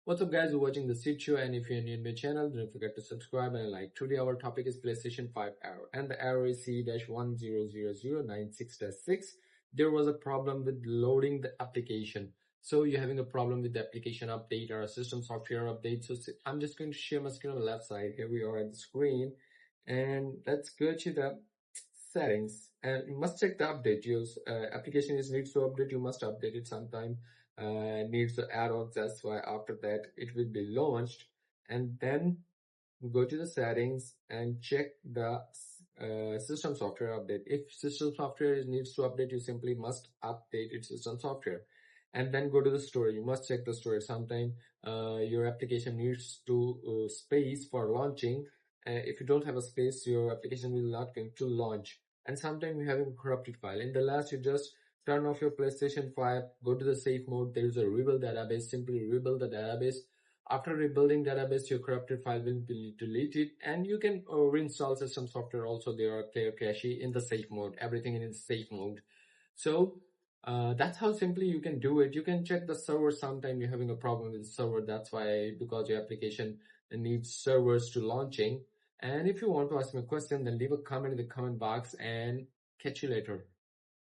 What's up guys, you're watching the Seed Show, and if you're new in my channel, don't forget to subscribe and like. Today our topic is PlayStation 5 error, and the error is CE-100096-6. There was a problem with loading the application. So you're having a problem with the application update or a system software update. So I'm just going to share my screen on the left side. Here we are at the screen, and let's go to the settings, and you must check the update. Your application needs to update. You must update it sometime. Needs the add-ons. That's why after that it will be launched, and then go to the settings and check the system software update. If system software needs to update, you simply must update its system software, and then go to the storage. You must check the storage. Sometime your application needs to space for launching. If you don't have a space, your application will not going to launch, and sometimes you have a corrupted file. In the last, you just turn off your PlayStation 5, go to the safe mode. There is a rebuild database. Simply rebuild the database. After rebuilding database, your corrupted file will be deleted, and you can reinstall system software. Also, there are clear cache in the safe mode. Everything in safe mode. So that's how simply you can do it. You can check the server. Sometime you're having a problem with the server. That's why, because your application needs servers to launching. And if you want to ask me a question, then leave a comment in the comment box, and catch you later.